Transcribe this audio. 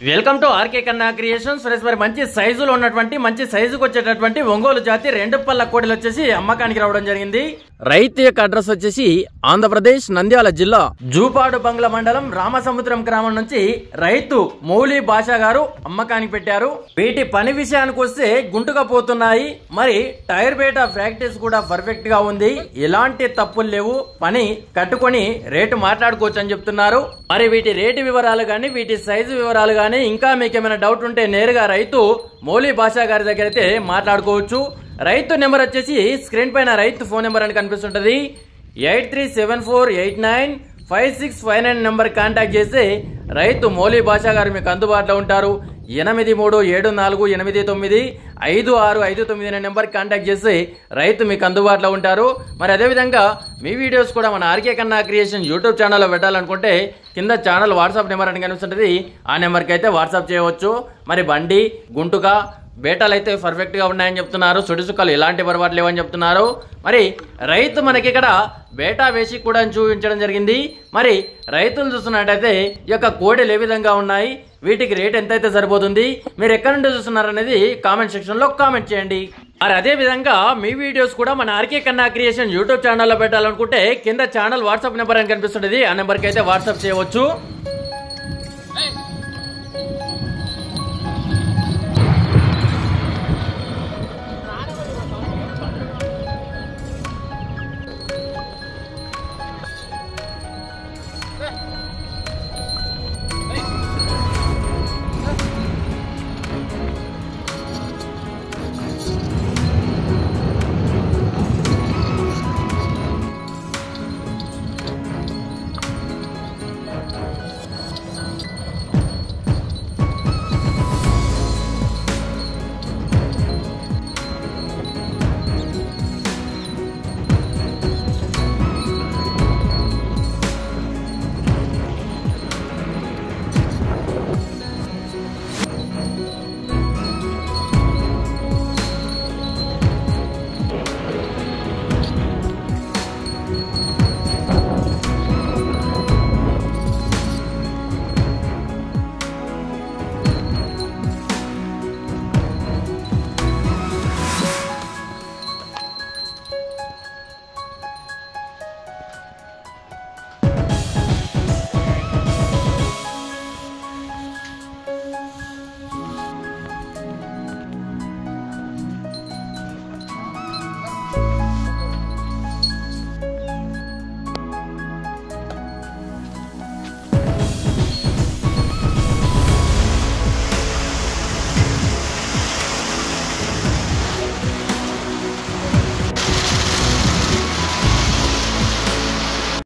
Welcome to RK కన్నా creations. Friends, మరి మంచి సైజులో ఉన్నటువంటి మంచి సైజుకు వచ్చేటటువంటి ఒంగోలు జాతి 2 పళ్ళ కోడిలు వచ్చేసి అమ్మకానికి రావడం జరిగింది. రైతు యొక్క అడ్రస్ వచ్చేసి ఆంధ్రప్రదేశ్ నంద్యాల జిల్లా జూపాడు బంగ్ల మండలం రామసముద్రం గ్రామం నుంచి రైతు మౌలి భాషా గారు అమ్మకానికి పెట్టారు. వీటి పని విషయానికి వస్తే గుంటుగా పోతున్నాయి. మరి టైర్ బేట ప్రాక్టీస్ కూడా పర్ఫెక్ట్ గా ఉంది. ఎలాంటి తప్పులు లేవు. పని కట్టుకొని రేటు మాట్లాడుకోవచ్చు అని చెప్తున్నారు. మరి వీటి రేటు వివరాలు గానీ వీటి సైజు వివరాలు గానీ ఇంకా మీకు ఏమైనా డౌట్ ఉంటే నేరుగా రైతు మౌలి భాషా గారి దగ్గర అయితే మాట్లాడుకోవచ్చు. రైతు నెంబర్ వచ్చేసి స్క్రీన్ పైన రైతు ఫోన్ నెంబర్ అని కనిపిస్తుంటది. 8374895659 నెంబర్ కాంటాక్ట్ చేసి రైతు మౌలి భాషా గారు మీకు అందుబాటులో ఉంటారు. 8374895659 అనే నెంబర్ కాంటాక్ట్ చేసి రైతు మీకు అందుబాటులో ఉంటారు. మరి అదేవిధంగా మీ వీడియోస్ కూడా మన ఆర్కే కన్నా క్రియేషన్ యూట్యూబ్ ఛానల్లో పెట్టాలనుకుంటే కింద ఛానల్ వాట్సాప్ నెంబర్ అని కనిపిస్తుంటది. ఆ నెంబర్కి అయితే వాట్సాప్ చేయవచ్చు. మరి బండి గుంటుగా బేటాలు అయితే పర్ఫెక్ట్ గా ఉన్నాయని చెప్తున్నారు. సుడిసుక్కలు ఎలాంటి పొరపాటు లేవని చెప్తున్నారు. మరి రైతు మనకి ఇక్కడ బేటా వేసి కూడా చూపించడం జరిగింది. మరి రైతులు చూస్తున్నట్టయితే ఈ యొక్క కోడెలు ఏ విధంగా ఉన్నాయి, వీటికి రేట్ ఎంతైతే సరిపోతుంది, మీరు ఎక్కడి నుండి చూస్తున్నారు అనేది కామెంట్ సెక్షన్ లో కామెంట్ చేయండి. మరి అదే విధంగా మీ వీడియోస్ కూడా మన ఆర్కే కన్నా క్రియేషన్ యూట్యూబ్ ఛానల్లో పెట్టాలనుకుంటే కింద ఛానల్ వాట్సాప్ నెంబర్ అని కనిపిస్తుంటది. ఆ నెంబర్కి అయితే వాట్సాప్ చేయవచ్చు.